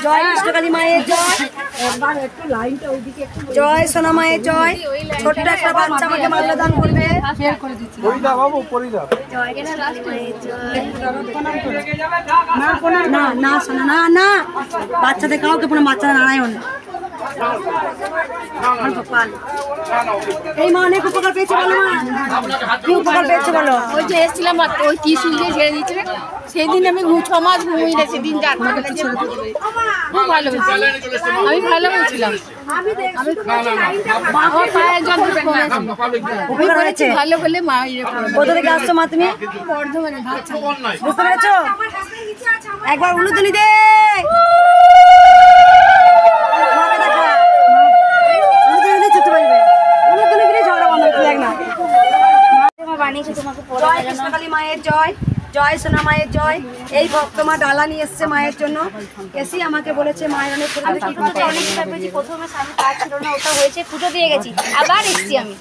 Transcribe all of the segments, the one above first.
জয় কৃষ্ণকালী মায়ের জয়, জয় সোনা মায়ের জয়। ছোট্ট একটা বাচ্চা আমাকে মাল্যদান করবে। না না সোনা, না না, বাচ্চাদের কাউকে পুরো বাচ্চারা নারায়ণ। এই মা অনেক উপকার পেয়েছে বলো, মা কি উপকার পেয়েছে বলো? ওই যে এসেছিলাম ওই ত্রিশুল দিয়ে ছেড়ে দিয়েছিলেন, সেদিন আমি 6 মাস ঘুমিয়ে সেদিন খুব ভালো হয়েছে, আমি ভালো হয়েছিলাম। ভালো হলে মা কোথা থেকে আসছো মা তুমি? বর্ধমানে। বুঝতে পেরেছো? একবার উলুতুলি দে, জয় কৃষ্ণকালী মায়ের জয়, জয় সোনা মায়ের জয়। এই ভক্ত মা ডালা নিয়ে এসছে মায়ের জন্য। এসি আমাকে বলেছে মায়ের অনেক প্রথমে স্বামী কাজ ছিল না, ওটা হয়েছে, পুজো দিয়ে গেছি, আবার এসছি আমি,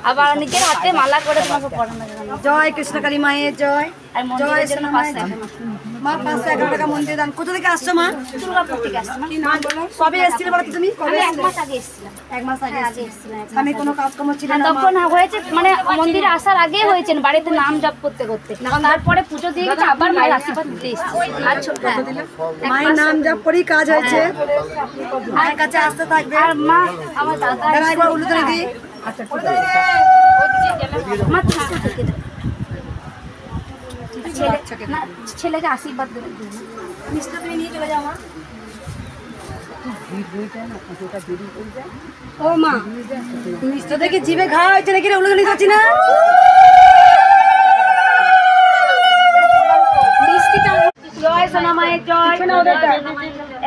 আবার অনেকের হাতে মালা করে তোমাকে পড়ানো। জয় কৃষ্ণকালী মায়ের জয়, জয় সোনা মায়ের জয়। মা 511 টাকা মন্দির দান। কোথা থেকে আসছো মা? দুর্গাপুর থেকে আসছি। কবে এসেছিলে বলো তুমি? কবে? 1 মাস আগে এসেছিলাম। 1 মাস আগে এসেছিলাম। আমি কোনো কাজকর্ম ছিল না তখন হয়েছে, মানে মন্দিরে আসার আগে হয়েছে, বাড়িতে নাম জপ করতে করতে, তারপরে পুজো দিয়ে গেছে, আবার মায়ের আশীর্বাদ দিতে এসেছি। আর ছোট মায়ের নাম জপ করেই কাজ হয়েছে। মায়ের কাছে আসতে থাকবে। আর মা আমার দাদা একবার উলুতুলি দি। মা ছেলেকে আশীর্বাদ দেবে। মিষ্টি তুমি নিয়ে চলে যাও মা। ও মা, মিষ্টি দেখি জিভে খাওয়া হয়েছে নাকি? উলুতুলি দিচ্ছি না। জয় সোনা মায়ের জয়।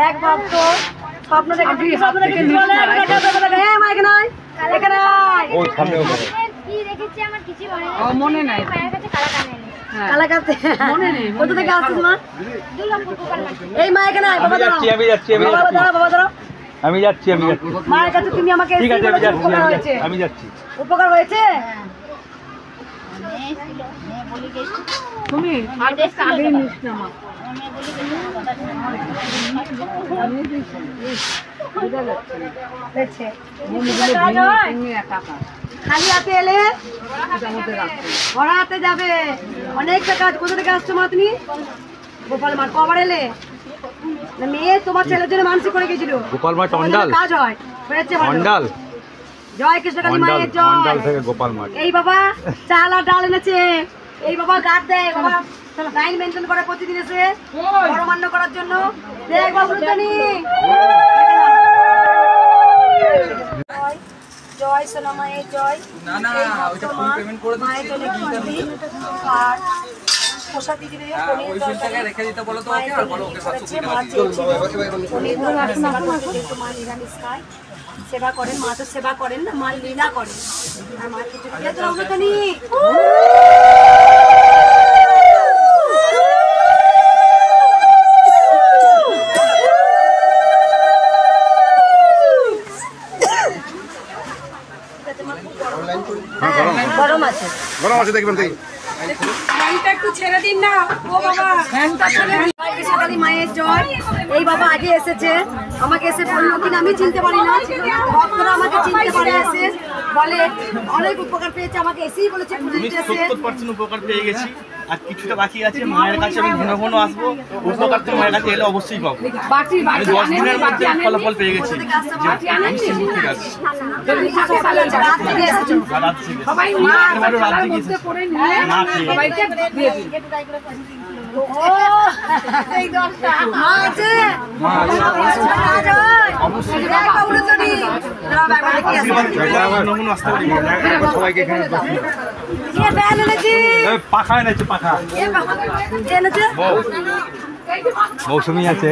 এক ভক্ত স্বপ্ন দেখে, স্বপ্ন দেখে বলে মাইকে নয়, এখানে কি রেখেছি আমার কিছু মনে নাই। মায়ের কাছে কালাকাতে মনে নেই। কোথা থেকে আসছিস মা? দুর্গাপুর গোপাল মাঠ। এই মাইকে নয়, বাবা দাঁড়াও, আমি যাচ্ছি বাবা দাঁড়াও, বাবা দাঁড়াও। আমি যাচ্ছি মায়ের কাছে তুমি আমাকে ঠিক আছে, উপকার হয়েছে, আমি যাচ্ছি। উপকার হয়েছে। তুমি আর বেশ আগে নিস না মা। খালি হাতে এলে ভরা হাতে যাবে। অনেকটা কাজ। কোথা থেকে আসছো মা তুমি? গোপাল মাঠ। কবার এলে? মেয়ে তোমার ছেলের জন্য মানসিক করে গেছিল। গোপাল মাঠ অন্ডাল কাজ হয় হয়েছে। অন্ডাল। জয় কৃষ্ণকালী মায়ের জয়। অন্ডাল থেকে গোপাল মাঠ। এই বাবা চাল আর ডাল এনেছে। এই বাবা গাছ দেয়, বাবা লাইন মেনটেন করে প্রতিদিন এসে পরমান্ন করার জন্য। দেখ বাবু জানি। জয় সোনা মায়ের জয়। মায়ের জন্য খিচুড়ি আর প্রসাদি দিবে, পনির নিরামিষ খায়। সেবা করেন মা, তো সেবা করেন না, মা লীলা করেন। আর মা খিচুড়ি গরম আছে, গরম আছে দেখবেন। একটু ছেড়ে দিন না। ও বাবা, কৃষ্ণকালী মায়ের জয়। এই বাবা আগে এসেছে, আমাকে এসে বললো কিনা আমি চিনতে পারি না, ভক্তরা আমাকে চিনতে পারে। এসে বলে অনেক উপকার পেয়েছে, আমাকে এসেই বলেছে 70% উপকার পেয়ে গেছি, আর কিছুটা বাকি আছে। মায়ের কাছে আমি ঘন ঘন আসবো, উপকার তো মায়ের কাছে এলে অবশ্যই পাবো। 10 দিনের মধ্যে ফলাফল পেয়ে গেছি। পাখা এনেছে, পাখা মৌসুমি আছে।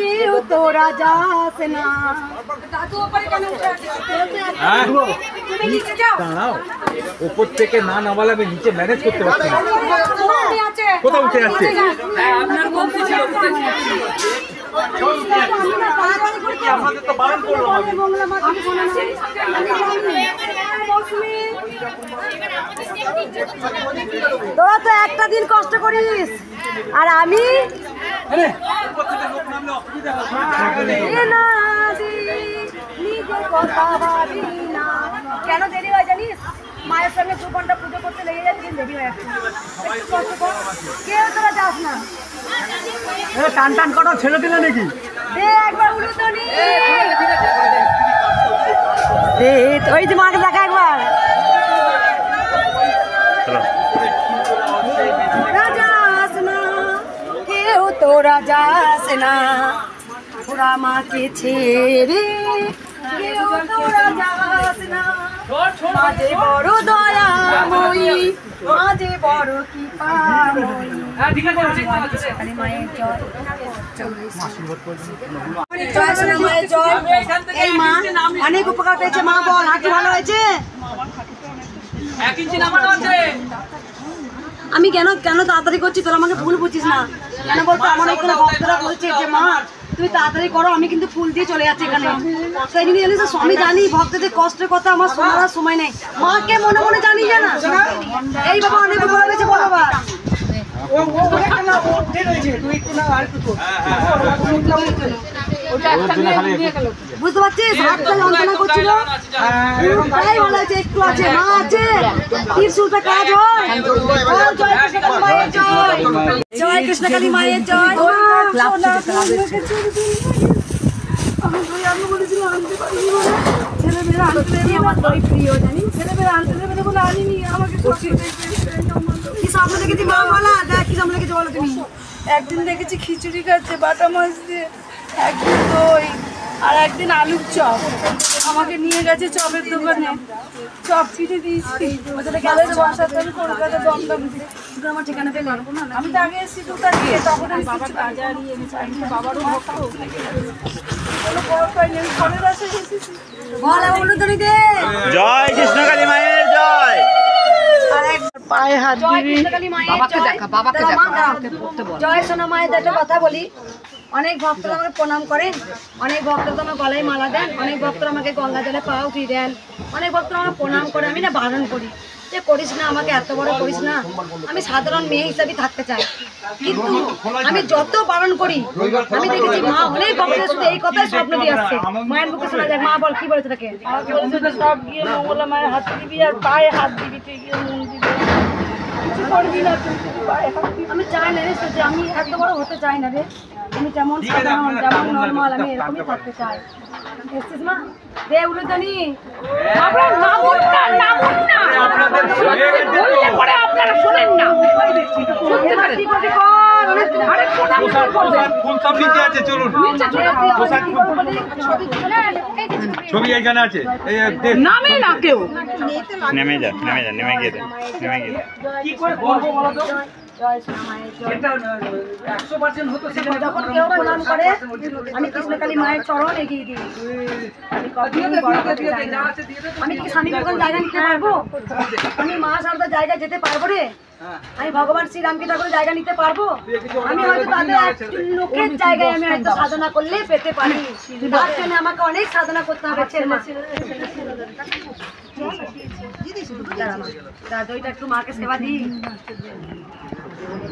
কেউ তোরা যাস না। তুমি নিচে যাও। দাঁড়াও, উপর থেকে না নামালে আমি নিচে ম্যানেজ করতে পারছি না। কোথাও উঠে যাচ্ছে? আমাদের তো বারণ করলো আমি। তোরা তো একটা দিন কষ্ট করিস আর আমি কেন দেরি হয় জানিস? মায়ের সঙ্গে 2 ঘন্টা পুজো করতে লেগে যাচ্ছে, দেরি হয়ে যাচ্ছে। একটু কষ্ট কর, কেউ তোরা যাস না। টান টান করা ছেড়ে দিলে নাকি? দে একবার উলুধ্বনি দে, ওই যে মাকে দেখা একবার। তোরা যাস না, কেউ তোরা যাস না, তোরা মাকে ছেড়ে কেউ তোরা যাস না। মাঝে বড় দয়াময়ী, মাঝে বড় কৃপাময়ী। মায়ের জয়, জয় সোনা মায়ের জয়। এই মা অনেক উপকার পেয়েছে। মা বল, হাঁটু ভালো হয়েছে? আমি কেন তাড়াতাড়ি করছি, তোরা আমাকে ভুল বুঝিস না। কেন বলতো, আমার এখানে ভক্তরা বলছে যে মা তুমি তাড়াতাড়ি করো, আমি কিন্তু ফুল দিয়ে চলে যাচ্ছি এখানে। সেই জন্য জানিস, আমি জানি ভক্তদের কষ্টের কথা আমার শোনার সময় নেই। মাকে মনে মনে জানি জানা। এই বাবা অনেক উপকার পেয়েছে, বলো বাবা। বুঝতে পারছিস, হাতটা যন্ত্রণা করছিল, তাই ভালো হয়েছে, একটু আছে, মা আছে, ত্রিশূলটা কাজ হয়। জয় কৃষ্ণ কালী মায়ের জয়। আমি বলেছিলাম আনতে পারিনি বলে, ছেলেমেয়েরা আনতে দেবে, আমার দই প্রিয় জানি, ছেলেমেয়েরা আনতে দেবে না বলে আনিনি। আমাকে কি স্বপ্ন দেখেছি মা বলা, দেখ কি স্বপ্ন দেখেছি বলো তুমি। একদিন দেখেছি খিচুড়ি খাচ্ছে বাটা মাছ দিয়ে, একদিন দই, আর একদিন আলুর চপ। আমাকে নিয়ে গেছে চপের দোকানে, চপ কিনে দিয়েছি। গেলে বাসাতে আমি কলকাতা দমদম দিয়ে। আমার ঠিকানা পেলে আমি তো আগে এসেছি 2টা দিয়ে, তখন আমি কিছু বাজারই এনেছি। বাবারও ভক্ত, কোনো বড় পাইনি, আমি ফলের আশায় এসেছি। বল উলুধ্বনি দে। জয় কৃষ্ণ কালী মায়ের জয়। পায়ে হাত জয় দিবি। কৃষ্ণ কালী মায়ের জয়। দাঁড়া মা, দাঁড়াও। জয় সোনা মায়ের একটা কথা বলি। অনেক ভক্তরা আমাকে প্রণাম করেন, অনেক ভক্তরা আমার গলায় মালা দেন, অনেক ভক্তরা আমাকে গঙ্গা জলে পা উঠিয়ে দেন, অনেক ভক্তরা আমাকে প্রণাম করে। আমি না বারণ করি যে করিস না, আমাকে এত বড় করিস না, আমি সাধারণ মেয়ে হিসাবে থাকতে চাই। কিন্তু আমি যত বারণ করি, আমি দেখেছি মা অনেক ভক্তদের শুধু এই কথাই স্বপ্ন দিয়ে আসছে। মায়ের মুখে শোনা যায়। মা বল, কি বলেছে তাকে? আমাকে বলছে তো সব গিয়ে মঙ্গলা মায়ের হাত দিবি আর পায়ে হাত দিবি, তুই গিয়ে মন দিবি, কিছু করবি না, তুই শুধু পায়ে হাত দিবি। আমি চাই না রে, যে আমি এত বড় হতে চাই না রে। আমি যেমন সাধারণ, যেমন নর্মাল, আমি এরকমই থাকতে চাই। এসছিস মা? দে উলুধ্বনি। আপনারা নামুন না, নামুন না, বললে পরে আপনারা শোনেন না। কি করবি কর, আরে প্রণাম করবেন। ফুল সব নিচে আছে, চলুন। ছবি এইখানে আছে। এই দেখ। নামে না কেউ। নেমে যা, নেমে গিয়ে দে, নেমে গিয়ে দে। কি করে করবো বলো তো? যখন কেউ প্রণাম করে, আমি কৃষ্ণকালী মায়ের চরণ এগিয়ে দিই। আমি কি স্বামী বিবেকানন্দ জায়গা নিতে পারবো? আমি মা সারদার জায়গায় যেতে পারবো রে? আমি ভগবান শ্রীরামকে ঠাকুরের জায়গা নিতে পারবো? আমি হয়তো তাদের এক লোকের জায়গায় আমি হয়তো সাধনা করলে পেতে পারি। তার জন্য আমাকে অনেক সাধনা করতে হবে। দইটা একটু মাকে সেবা দিই।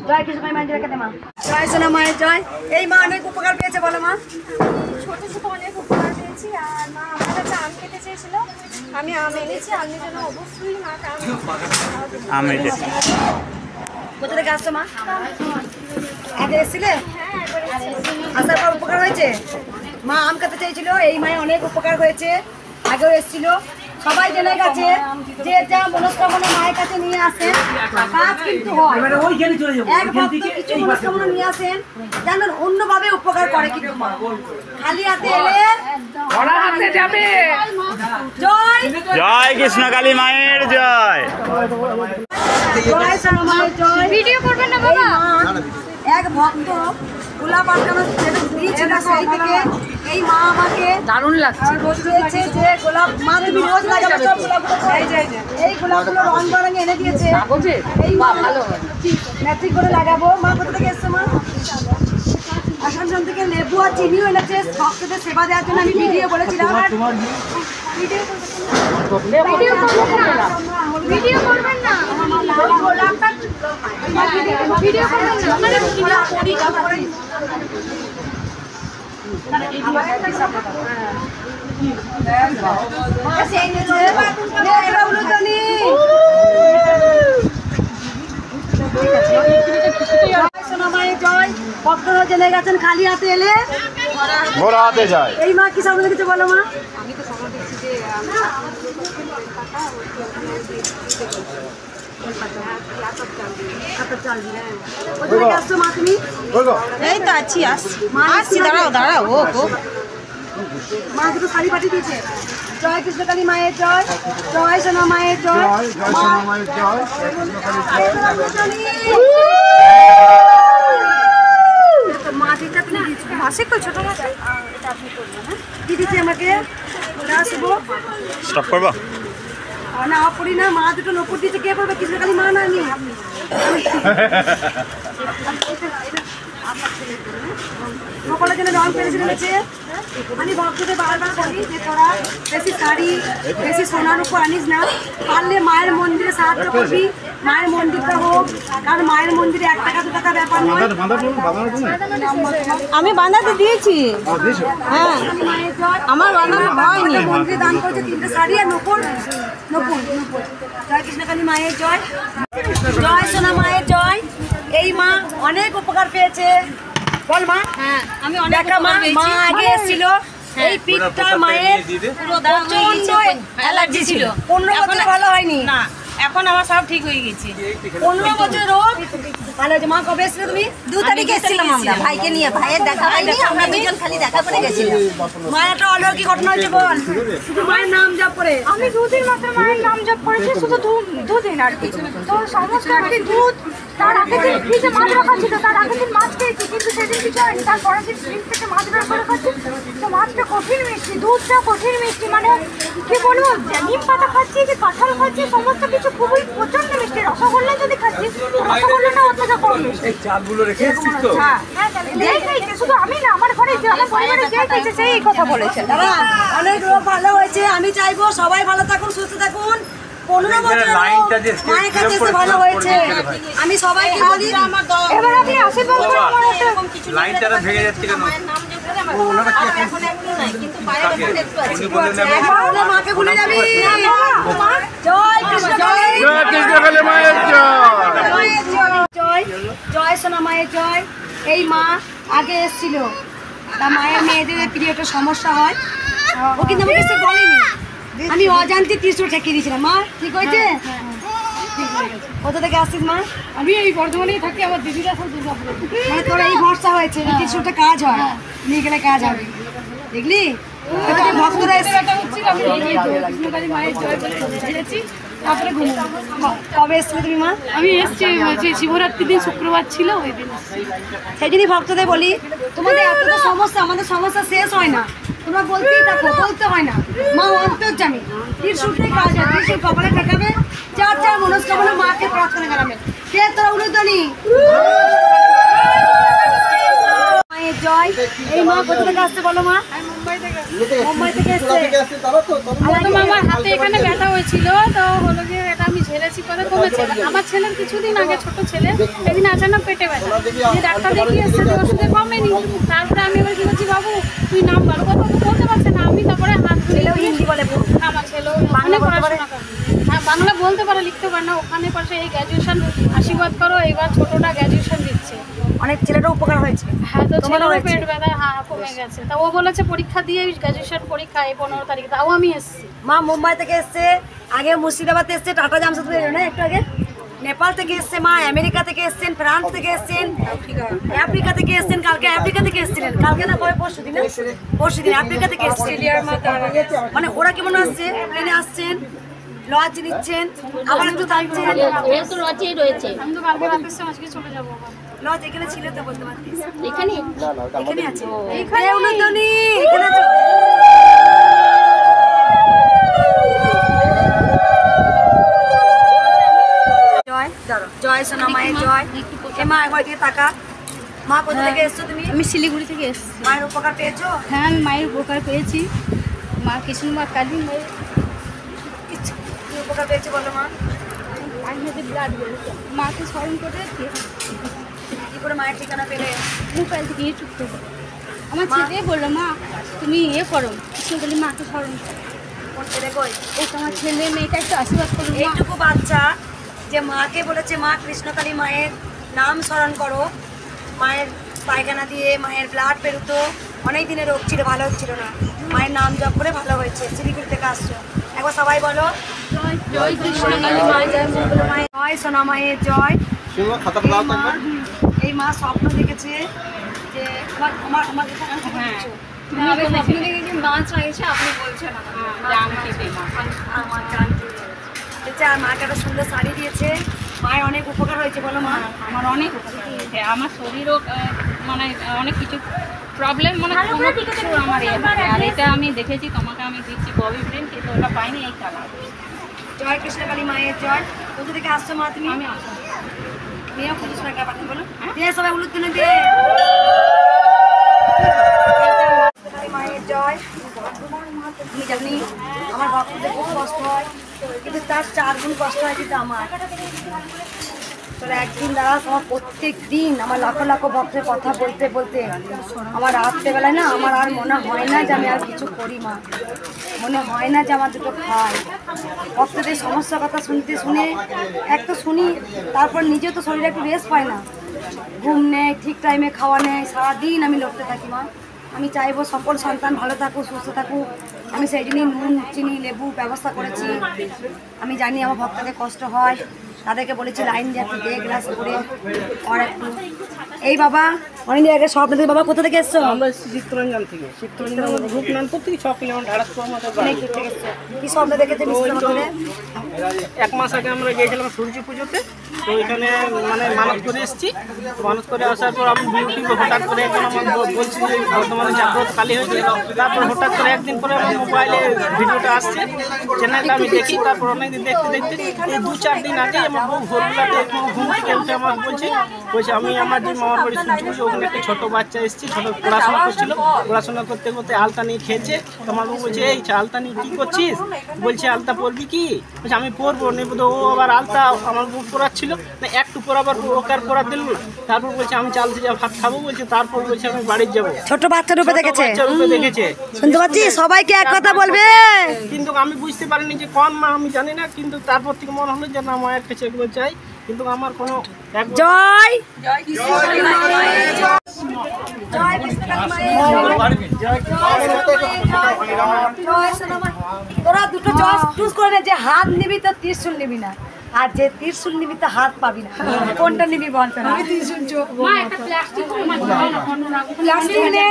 জয় কৃষ্ণ মায়ের রেখে দে মা। জয় সোনা মায়ের জয়। এই মা অনেক উপকার পেয়েছে, বলো মা। ছোট ছোট অনেক উপকার পেয়েছি। আর মা আমার কাছে আম খেতে চেয়েছিল, আমি আম এনেছি। আমের জন্য অবশ্যই মাকে আম এনেছি। কোথা থেকে আসছো মা? আগে এসেছিলে? আসার পর উপকার হয়েছে? মা আম খেতে চাইছিল, এই মায়ের অনেক উপকার হয়েছে। আগেও এসেছিল, সবাই জেনে গেছে যে যা মনস্কামনা মায়ের কাছে নিয়ে আসেন কাজ কিন্তু হয়। এক ভক্ত কিছু মনস্কামনা নিয়ে আসেন, জানেন অন্যভাবে উপকার করে কিন্তু মা। খালি হাতে এলে হাতে যাবে। জয় জয় কৃষ্ণ কালী মায়ের জয়। জয় সোনা মায়ের জয়। ভিডিও করবেন না বাবা? এক ভক্ত গোলাপ আটকানো যেটা দিয়েছিল সেই থেকে এই মা আমাকে দারুণ লাগছে। বলছে যে গোলাপ মা তুমি রোজ লাগাবে সব গোলাপগুলো, এই গোলাপগুলো রং বেরঙে এনে দিয়েছে। এই মা ভালো ম্যাচিং করে লাগাবো। মা কোথা থেকে এসছে মা? আসানসোল থেকে লেবু আর চিনিও এনেছে ভক্তদের সেবা দেওয়ার জন্য। আমি ভিডিও বলেছিলাম ভিডিও করবেন না, ভিডিও করবেন না। ভক্তরা জেনে গেছেন খালি হাতে এলে ঘোরা হাতে যায়। এই মা কি সামনে কিছু বলো মা? এই তো আছি, আসছি, দাঁড়াও ও মা দুটো শাড়ি পাঠিয়ে দিয়েছে। জয় কৃষ্ণকালী মায়ের জয়, জয় সোনা মায়ের জয়, দিদিছে আমাকে আসবো স্টপ করবা না পড়ি না। মা দুটো নপুর দিয়েছে, কে করবে? কৃষ্ণকালী মা না আমি। সকলের জন্য রং পেন্সিল এনেছে। আমি ভক্তদের বারবার বলি যে তোরা বেশি শাড়ি বেশি সোনার উপর আনিস না, পারলে মায়ের মন্দিরে সাহায্য করবি। মায়ের মন্দিরটা হোক, কারণ মায়ের মন্দিরে 1 টাকা 2 টাকা ব্যাপার নয়। আমি বাঁধাতে দিয়েছি, হ্যাঁ আমার বানানো হয়নি। মন্দিরে দান করেছে 3টে শাড়ি আর নপুর। জয় কৃষ্ণকালী মায়ের জয়, জয় সোনা মায়ের জয়। এই মা অনেক উপকার পেয়েছে। বল মা। হ্যাঁ, আমি অনেক মা আগে এসেছিল, এই পিঠটা মায়ের প্রচন্ড অ্যালার্জি ছিল, 15 বছর ভালো হয়নি। না, এখন আমার সব ঠিক হয়ে গেছে। 15 বছর রোগ ভালো হয়েছে। মা কবে এসেছিলে তুমি? 2 তারিখে এসেছিলাম আমরা ভাইকে নিয়ে। ভাইয়ের দেখা হয়নি, আমরা দুজন খালি দেখা করে গেছিলাম। মায়ের একটা অলৌকিক ঘটনা হয়েছে, বল। শুধু মায়ের নাম জপ করে আমি 2 দিন মাত্র মায়ের নাম জপ করেছি, শুধু 2 দিন আর কি। তো সমস্ত আর কি দুধ, তার আগের দিন ফ্রিজে মাছ রাখা ছিল, তার আগের দিন মাছ খেয়েছি, কিন্তু সেদিন কিছু হয়নি। তার পরের দিন ফ্রিজ থেকে মাছ বের করে খাচ্ছি, তো মাছটা কঠিন মিষ্টি, দুধটা কঠিন মিষ্টি, মানে কি বলবো, নিম পাতা খাচ্ছি কি কাঁঠাল খাচ্ছি, সমস্ত কিছু খুবই প্রচন্ড মিষ্টি। রসগোল্লা যদি খাচ্ছি, রসগোল্লাটা ওর থেকে কম মিষ্টি। এই চালগুলো রেখে এসেছিস তো? হ্যাঁ, যেই খাইছে, শুধু আমি না, আমার ঘরে যে আমার পরিবারে যে খাইছে সেই এই কথা বলেছে। দাদা অনেক রোগ ভালো হয়েছে। আমি চাইবো সবাই ভালো থাকুন, সুস্থ থাকুন। 15 বছর মায়ের কাছে এসে ভালো হয়েছে। আমি সবাইকে বলি এবার আপনি আশীর্বাদ করুন আমার হাতে। লাইনটা ভেঙে যাচ্ছে কেন? একবার মাকে ভুলে যাবি। জয় কৃষ্ণকালী মায়ের জয়। জয়, জয় সোনা মায়ের জয়। এই মা আগে এসেছিল, তা মায়ের মেয়েদের পিরিয়ডে সমস্যা হয়, ও কিন্তু আমাকে এসে বলেনি। আমি অজান্তে ত্রিশূল ঠেকিয়ে দিয়েছিলাম। মা ঠিক হয়েছে? কোথা থেকে আসছিস মা? আমি এই বর্ধমানেই থাকি, আমার দিদিরা সব দুর্গাপুরে। মানে তোর এই ভরসা হয়েছে যে ত্রিশূলটা কাজ হয়, নিয়ে গেলে কাজ হবে, দেখলি? ভক্তরা এসে আমি কৃষ্ণকালী মায়ের জয় বলে ছেড়েছি, তারপরে কবে এসছিলে তুমি মা? আমি এসছি শিবরাত্রির দিন, শুক্রবার ছিল, ওই দিন সেই জন্যই ভক্তদের বলি, তোমাদের এতটা সমস্যা, আমাদের সমস্যা শেষ হয় না। তোমরা বলতেই থাকো, বলতে হয় না। মা অন্তর্যামী, ত্রিশূলটাই কাজ হয়। ত্রিশূল কপালে ঠেকাবে, যার মনস্কামনা মাকে প্রার্থনা জানাবে। কে তোরা উলুধ্বনি মায়ের জয়। এই মা কোথা থেকে আসছে বলো মা? মুম্বাই থেকে এসছে। আমার হাতে এখানে ব্যথা হয়েছিল, তো হলো গিয়ে এটা আমি ঝেড়েছি, পরে কমেছে। আমার ছেলের কিছুদিন আগে, ছোট ছেলে, সেদিন আচানক পেটে ব্যথা, যে ডাক্তার দেখিয়ে এসছে, ওষুধে কমেনি। তারপরে আমি এবার কি বলছি, বাবু তুই নাম বল, বলতে পারছে না। আমি তারপরে হাত ছেলেও হিন্দি বলে, আমার ছেলেও বাংলা পড়াশোনা করে, হ্যাঁ বাংলা বলতে পারে, লিখতে পারে না। ওখানে পাশে এই গ্র্যাজুয়েশন, আশীর্বাদ করো, এবার ছোটটা গ্র্যাজুয়েশন দিচ্ছে। অনেক ছেলেটা উপকার হয়েছে। হ্যাঁ, তো ছেলেরও পেট ব্যথা কমে গেছে। তা ও বলেছে পরীক্ষা দিয়ে গ্র্যাজুয়েশন পরীক্ষা এই 15 তারিখে, তাও আমি এসেছি। মা মুম্বাই থেকে এসছে, আগে মুর্শিদাবাদ এসছে, টাটা জামশেদপুর না একটু আগে, নেপাল থেকে এসছে মা, আমেরিকা থেকে এসছেন, ফ্রান্স থেকে এসছেন, আফ্রিকা থেকে এসছেন, কালকে আফ্রিকা থেকে এসছিলেন, কালকে না কবে পরশুদিন আফ্রিকা থেকে এসছেন। মানে ওরা কেমন আসছে? প্লেনে আসছেন, লজ নিচ্ছেন, আবার একটু থাকছেন। লজেই রয়েছে। আমি তো কালকে রাতে আজকে চলে যাবো। লজ এখানে ছিল তো বলতে পারতিস। এখানে এখানে আছে। এইখানে উলুধ্বনি এখানে আছে। জয় জয় সোনা মায়ের জয়। এ মা একবার দিকে তাকা। মা কোথা থেকে এসছো তুমি? আমি শিলিগুড়ি থেকে এসেছি। মায়ের উপকার পেয়েছো? হ্যাঁ আমি মায়ের উপকার পেয়েছি। মা কৃষ্ণমা কালী মায়ের কি উপকার পেয়েছো বলো মা? পায়ের মধ্যে ব্লাড বেরোচ্ছে। মাকে স্মরণ করে কি করে মায়ের ঠিকানা পেলে? মোবাইল থেকে ইউটিউব থেকে আমার ছেলে বললো মা তুমি করো কৃষ্ণকালী মাকে স্মরণ করো। কোন ছেলে কই? এই তো আমার ছেলে মেয়েটা একটু আশীর্বাদ করো মা। এইটুকু বাচ্চা যে মাকে বলেছে মা কৃষ্ণকালী মায়ের নাম স্মরণ করো। মায়ের পায়খানা দিয়ে মায়ের ব্লাড বেরোতো, অনেক দিনের রোগ ছিল, ভালো হচ্ছিল না, মায়ের নাম জপ করে ভালো হয়েছে। শিলিগুড়ি থেকে আসছো। একবার সবাই বলো জয় কৃষ্ণকালী মা জয় মঙ্গল মায়ের জয় সোনা মায়ের জয়। খাতাটা দাও তো একবার। এই মা স্বপ্ন দেখেছে যে আমার এখানে দিচ্ছো। আমি স্বপ্ন দেখেছি মা চাইছে আপনি বলছেন আমার গান দিয়েছে আর মাকে একটা সুন্দর শাড়ি দিয়েছে। মায়ের অনেক উপকার হয়েছে বলো মা। আমার অনেক উপকার হয়েছে। আমার শরীরও মানে অনেক কিছু প্রবলেম মানে কোনো কিছু আমার আর এটা আমি দেখেছি তোমাকে আমি দিচ্ছি ববি ব্রেন কিন্তু ওটা পাইনি এই কালার। জয় কৃষ্ণকালী মায়ের জয়। কোথা থেকে আসছো মা তুমি? আমি আসলাম মেয়েও খুঁজে টাকা পাঠাতে বলো। দিয়ে সবাই উলুধ্বনি দিয়ে কৃষ্ণকালী মায়ের জয়। আমি জানি আমার ভক্তদের খুব কষ্ট হয় কিন্তু তার 4 গুণ কষ্ট হয় কিন্তু আমার। তোরা একদিন দাঁড়াস, আমার প্রত্যেক দিন আমার লাখো লাখো ভক্তের কথা বলতে বলতে আমার রাত্রেবেলায় না আমার আর মনে হয় না যে আমি আর কিছু করি মা। মনে হয় না যে আমার দুটো খাই। ভক্তদের সমস্যার কথা শুনতে শুনে এক তো শুনি, তারপর নিজেও তো শরীরে একটু রেস্ট পায় না, ঘুম নেই, ঠিক টাইমে খাওয়া নেই, সারাদিন আমি লড়তে থাকি মা। আমি চাইবো সকল সন্তান ভালো থাকুক, সুস্থ থাকুক। আমি সেই জন্যই নুন চিনি লেবু ব্যবস্থা করেছি। আমি জানি আমার ভক্তদের কষ্ট হয়, তাদেরকে বলেছি লাইন দিয়ে একটু দে গ্লাস করে আর একটু। এই বাবা অনেক আগে সব আপনাদের বাবা কোথা থেকে এসছো? আমরা চিত্তরঞ্জন থেকে রূপনানপুর থেকে 6 কিলোমিটার ঢাড়াসপুর মতো অনেক দূর থেকে এসছো। কি স্বপ্ন দেখেছে মিষ্টি করে? 1 মাস আগে আমরা গিয়েছিলাম সূর্য পুজোতে। তো এখানে মানে মানত করে এসেছি। মানত করে আসার পর আমি ইউটিউবে হঠাৎ করে এখন আমার বলছি যে বর্তমানে জাগ্রত কালী হয়েছে। তারপর হঠাৎ করে একদিন পরে আমার মোবাইলে ভিডিওটা আসছে, চ্যানেলটা আমি দেখি। তারপর অনেকদিন দেখতে দেখতে এই 2-4 দিন আগে আমার বউ ভোরবেলাতে ঘুম থেকে উঠে আমার বলছে আমি আমার যে মামার বাড়ি সূর্য পুজো ওখানে একটা ছোটো বাচ্চা এসেছি, ছোটো পড়াশোনা করছিল, পড়াশোনা করতে করতে আলতা নিয়ে খেয়েছে। তোমার বউ বলছে এই আলতা নিয়ে কী করছিস? বলছে আলতা পরবি কি? বলছে আমি পরবো নেবো। তো ও আবার আলতা আমার বউ পরাচ্ছিল না, একটু পরাবার ওকার পরা দিল। তারপর বলছে আমি চালতে যাবো, ভাত খাবো। বলছে তারপর বলছে আমি বাড়ি যাবো। ছোট বাচ্চা রূপে দেখেছে, বাচ্চা রূপে দেখেছে। শুনতে পাচ্ছি সবাইকে এক কথা বলবে। কিন্তু আমি বুঝতে পারিনি যে কোন মা, আমি জানি না। কিন্তু তারপর থেকে মনে হলো যে না মায়ের কাছে এগুলো চাই। কিন্তু আমার কোনো জয় জয় কৃষ্ণকালী মায়ের জয়। জয় কৃষ্ণকালী মায়ের জয়। জয় সোনা মা। তোরা দুটো জয় চুজ করে নে, যে হাত নিবি তো ত্রিশূল নিবি না, আর যে ত্রিশূল নিবি তো হাত পাবি না। কোনটা নিবি বল? আমি ত্রিশূল মা একটা প্লাস্টিক আমার প্লাস্টিক নে,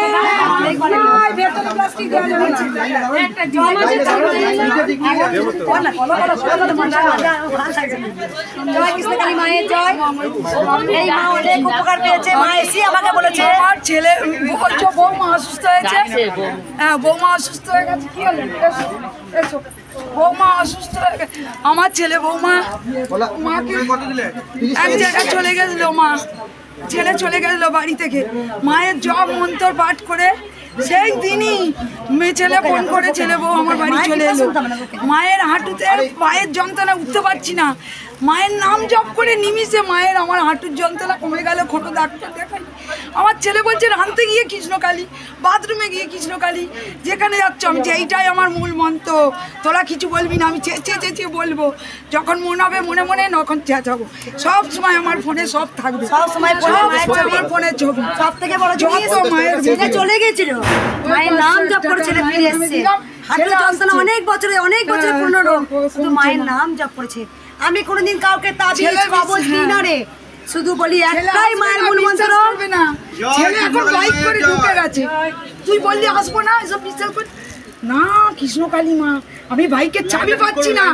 না ভেতরে প্লাস্টিক দেওয়া যাবে না। একটা জয় বল না, বলো বলো বলো মজা মজা ভালো লাগছে। জয় কৃষ্ণকালী মায়ের জয়। এই মা অনেক উপকার পেয়েছে। মা এসে আমাকে বলেছে আমার ছেলে বৌমা অসুস্থ হয়েছে। হ্যাঁ বৌমা অসুস্থ হয়ে গেছে। কি হলো? এসো বৌমা অসুস্থ হয়ে গেছে। আমার ছেলে বৌমা মাকে এক জায়গায় চলে গেছিল, মা ছেলে চলে গেছিল বাড়ি থেকে। মায়ের জপ মন্ত্র পাঠ করে সেই দিনই মেয়ে ছেলে ফোন করে ছেলে বউ আমার বাড়ি চলে এলো। মায়ের হাঁটুতে পায়ের যন্ত্রণা, উঠতে পারছি না। মায়ের নাম জপ করে নিমিষে মায়ের আমার হাঁটুর যন্ত্রণা কমে গেল। কোনো ডাক্তার দেখাই। আমার ছেলে বলছে রাঁধতে গিয়ে কৃষ্ণকালী, বাথরুমে গিয়ে কৃষ্ণকালী, যেখানে যাচ্ছ আমি যে এইটাই আমার মূল মন্ত্র, তোরা কিছু বলবি না, আমি চেঁচিয়ে চেঁচিয়ে বলবো। যখন মনে হবে মনে মনে তখন চেঁচাবো। সব সময় আমার ফোনে সব থাকবে, সব সময় আমার ফোনের ছবি। সব থেকে বড় জিনিস মায়ের ছেলে চলে গেছিল, মায়ের নাম জপ করে ছেলে ফিরে এসেছে। হাঁটু যন্ত্রণা অনেক বছরে পুরনো রোগ, শুধু মায়ের নাম জপ করেছে। আমি কোনোদিন কাউকে তাবিজ কবজ দিই না রে, শুধু বলি একটাই মায়ের মূল মন্ত্র। ছেলে এখন বাইক করে ঢুকে গেছে। তুই বললি আসবো না, এসব বিশ্বাস করি না। কৃষ্ণকালী মা, আমি বাইকের চাবি পাচ্ছি না।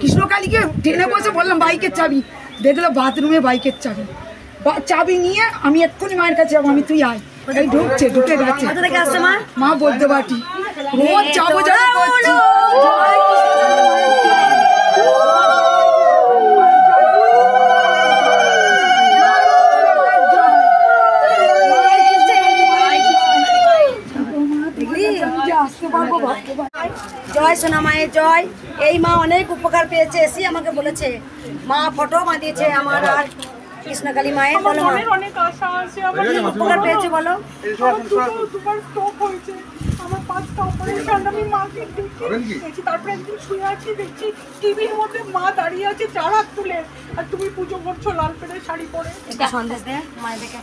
কৃষ্ণকালীকে ট্রেনে বসে বললাম বাইকের চাবি, দেখলো বাথরুমে বাইকের চাবি। চাবি নিয়ে আমি এক্ষুনি মায়ের কাছে যাবো, আমি তুই আয়। এই ঢুকে গেছে। কোথা থেকে আসছে মা? মা বলতে পারি রোজ যাবো করছি। জয় সোনা মায়ের জয়। এই মা অনেক উপকার পেয়েছে, এসে আমাকে বলেছে, মা ফটো বাঁধিয়েছে আমার আর কৃষ্ণকালী মায়ের। বলো মা, অনেক আশা আছে, আমার কি উপকার পেয়েছে বলো। দুবার স্ট্রোক হয়েছে, আমার 5টা অপারেশন, আমি মাকে দেখি। তারপরে একদিন শুয়ে আছি, দেখছি টিভির মধ্যে মা দাঁড়িয়ে আছে চারা তুলে, আর তুমি পুজো করছো লাল পেড়ে শাড়ি পরে। একটু সন্দেশ দে মায়ের দেখে।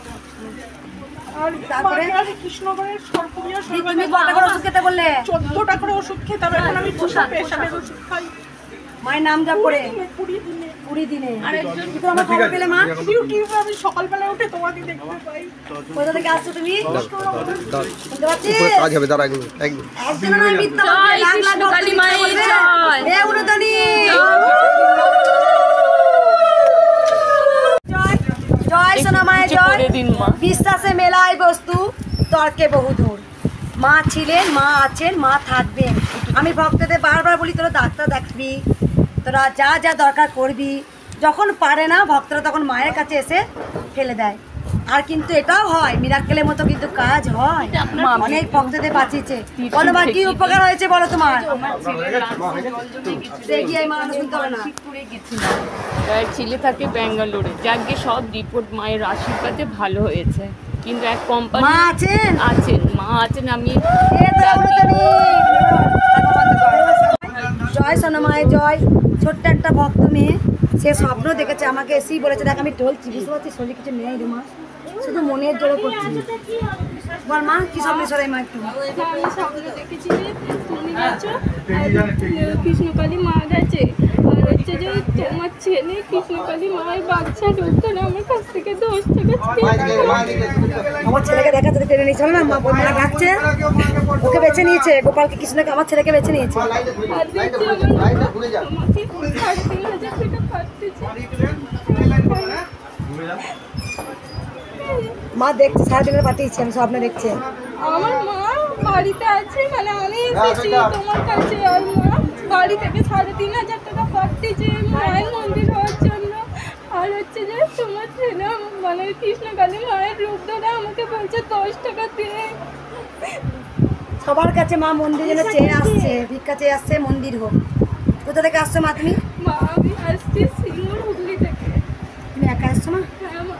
আর তারপরে কৃষ্ণগড়ের সরপুরিয়া তুমি কটা করে ওষুধ খেতে বললে? 14টা করে ওষুধ খেতাম, এখন আমি প্রেশারের ওষুধ খাই মায়ের নাম জপ করে 20 দিনে। কি করে আমার খবর পেলে মা? ইউটিউবে আমি সকালবেলা উঠে তোমাকে দেখতে পাই। কোথা থেকে আসছো তুমি? শুনতে পাচ্ছিস? কাজ হবে, দাঁড়া একদম একদম। একদিনও নয়, মিথ্যা বলবে, লাখ লাখ ভক্ত মিথ্যা বলবে। এ উলুধ্বনি। জয় সোনা মায়ের জয়। বিশ্বাসে মেলায় বস্তু, তর্কে বহুদূর। মা ছিলেন, মা আছেন, মা থাকবেন। আমি ভক্তদের বারবার বলি, তোরা ডাক্তার দেখবি, তোরা যা যা দরকার করবি। যখন পারে না ভক্তরা, তখন মায়ের কাছে এসে ফেলে দেয়। আর কিন্তু এটাও হয়, মিরাক্কেলের মতো কিন্তু কাজ হয়। অনেক ভক্তদের বাঁচিয়েছে। বলো মা, কি উপকার হয়েছে বলো তোমার? দেখি এই মানুষ শুনতে হবে না। ছেলে থাকে ব্যাঙ্গালোরে, যাকে সব রিপোর্ট মায়ের আশীর্বাদে ভালো হয়েছে, কিন্তু এক কোম্পানি মা আছেন, মা আছেন। আমি জয় সোনা মায়ের জয়। ছোট্ট একটা ভক্ত মেয়ে, সে স্বপ্ন দেখেছে, আমাকে এসেই বলেছে, দেখ আমি ঢলছি, বুঝতে পারছি শরীরে কিছু নেই রে মা, শুধু মনের জোরে করছি। বল মা, কি স্বপ্ন সরাই মা একটু। আমি স্বপ্ন দেখেছি যে তুমি গেছো আর কৃষ্ণকালী মা গেছে, আর হচ্ছে যে তোমার ছেলে কৃষ্ণকালী মায়ের বাচ্চা ডক্টর আমার কাছ থেকে 10 টাকা আমার ছেলেকে দেখা যেতে টেনে নিয়েছিল না, মা বন্ধুরা ডাকছে, ওকে বেছে নিয়েছে, গোপালকে কৃষ্ণকে আমার ছেলেকে বেছে নিয়েছে। আর দেখছি আমাকে 3,500 টাকা পাঠিয়েছে। মা দেখছে, সারাদিনের পাঠিয়েছে, আমি স্বপ্নে দেখছে। আমার মা বাড়িতে আছে, মানে আমি এসেছি তোমার কাছে, আর মা বাড়ি থেকে 3,500 টাকা পাঠিয়েছে মায়ের মন্দির হওয়ার জন্য। আর হচ্ছে যে তোমার ছেলে মানে কৃষ্ণকালী মায়ের রূপ ধরে আমাকে বলছে 10 টাকা দিয়ে। সবার কাছে মা মন্দির যেন চেয়ে আসছে, ভিক্ষা চেয়ে আসছে, মন্দির হোক। কোথা থেকে আসছো মা তুমি? মা আমি আসছি সিঙ্গুর হুগলি থেকে। তুমি একা আসছো মা? হ্যাঁ মা।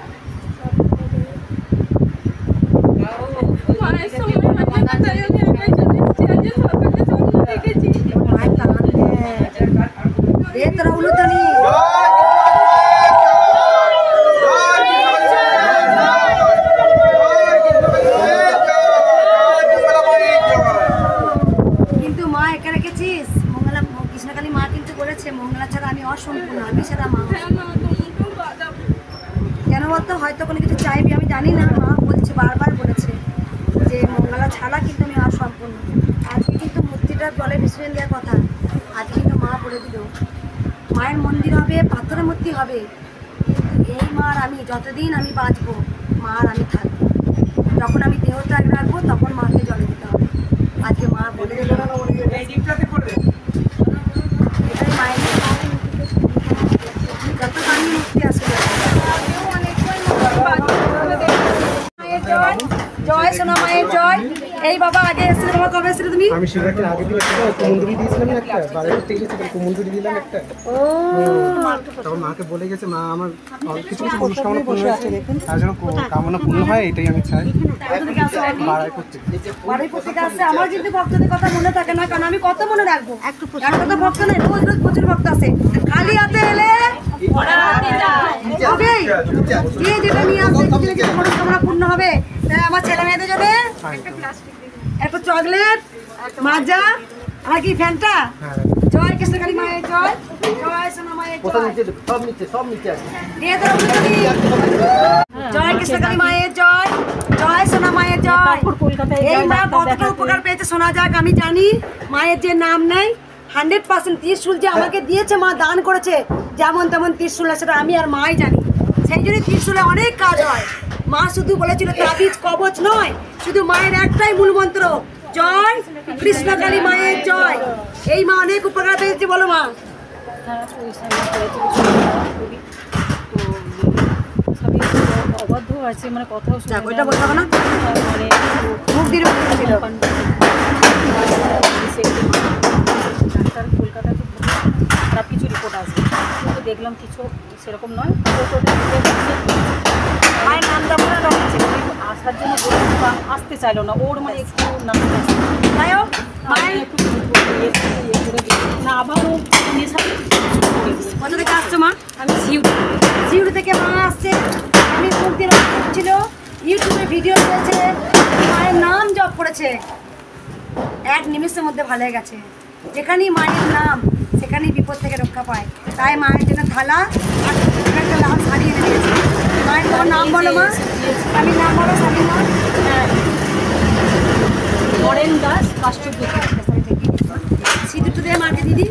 মায়ের সময় মানে কোথায় আমি একাই চলে এসেছি, আজ সকালে স্বপ্ন দেখেছি। মায়ের টান দে তোরা উলুধ্বনি। কিন্তু মা একা রেখেছিস, মঙ্গলা কৃষ্ণকালী মা কিন্তু বলেছে, মঙ্গলা ছাড়া আমি অসম্পূর্ণ, আমি ছাড়া মা। কেন বলতো, হয়তো কোনো কিছু চাইবি, আমি জানি না, মা বলছে, বারবার বলেছে যে মঙ্গলা ছাড়া কিন্তু আমি অসম্পূর্ণ। আজকে কিন্তু মূর্তিটার জলে বিসর্জন দেওয়ার কথা, আজকে কিন্তু মা বলে দিল মায়ের মন্দির হবে, পাথরের মূর্তি হবে, কিন্তু এই মার আমি যতদিন আমি বাঁচবো, মার আমি থাকবো। যখন আমি দেহ ত্যাগ রাখবো, তখন মাকে জলে দিতে হবে। আজকে মা বলে দিল, এটাই মায়ের যত দামি মূর্তি আসবে। জয় সোনা মায়ের জয়। এই বাবা আগে এসেছিলে, বাবা কবে এসেছিলে তুমি? আমি শিবরাত্রির আগে দিন একটা কুমুন্ডুরি দিয়েছিলাম না, একটা বাড়ি করতে গেছি, কুমুন্ডুরি দিলাম একটা। ও তখন মাকে বলে গেছে, মা আমার কিছু কিছু মনস্কামনা পূর্ণ হয়েছে, তার জন্য কামনা পূর্ণ হয়, এটাই আমি চাই। বাড়াই করতে বাড়ির থেকে আসছে। আমার কিন্তু ভক্তদের কথা মনে থাকে না, কারণ আমি কত মনে রাখবো, একটা তো ভক্ত নেই, রোজ রোজ প্রচুর ভক্ত আছে। খালি হাতে এলে হবে, কে যেটা নিয়ে আসছে, মনস্কামনা পূর্ণ হবে। আমার ছেলে মেয়েদের জন্য একটা চকলেট, মাজা, আর কি ফ্যানটা। জয় কৃষ্ণকালী মায়ের জয়। জয় সোনা মায়ের জয় কৃষ্ণকালী মায়ের জয়। জয় সোনা মায়ের জয়। এই মা কতটা উপকার পেয়েছে শোনা যাক। আমি জানি মায়ের যে নাম নেই, 100% ত্রিশূল যে আমাকে দিয়েছে, মা দান করেছে, যেমন তেমন ত্রিশূল, সেটা আমি আর মাই জানি। সেই জন্য ত্রিশূলে অনেক কাজ হয়। মা শুধু বলেছিল তাবিজ কবচ নয়, শুধু মায়ের একটাই মূল মন্ত্র, জয় কৃষ্ণকালী মায়ের জয়। এই মা অনেক উপকার পেয়েছে, বলো মা। অবাধ্য আছে, মানে কথাও যাক, ওইটা বলতে হবে না, মানে মুখ দিয়ে ছিল। ডাক্তার কলকাতাতে খারাপ কিছু রিপোর্ট আসবে, কিন্তু দেখলাম কিছু সেরকম নয়। মায়ের নামটা করে আসার জন্য বললাম, আসতে চাইলো না, ওর মানে একটু নাম মায়ের না আবারও কোথা থেকে আসছো মা? আমি সিউড়ি থেকে মা আসছে। আমি মুখ দিয়ে ছিল, ইউটিউবে ভিডিও করেছে, মায়ের নাম জপ করেছে, এক নিমেষের মধ্যে ভালো হয়ে গেছে। যেখানেই মায়ের নাম সেখানেই বিপদ থেকে রক্ষা পায়। তাই মায়ের জন্য থালা আর একটা লাল শাড়ি এনে দিয়েছে। মায়ের তোমার নাম বলো মা, স্বামীর নাম বলো, স্বামীর নাম নরেন দাস কাষ্ট্য। সিঁদুর তো দেয় মাকে দিদি।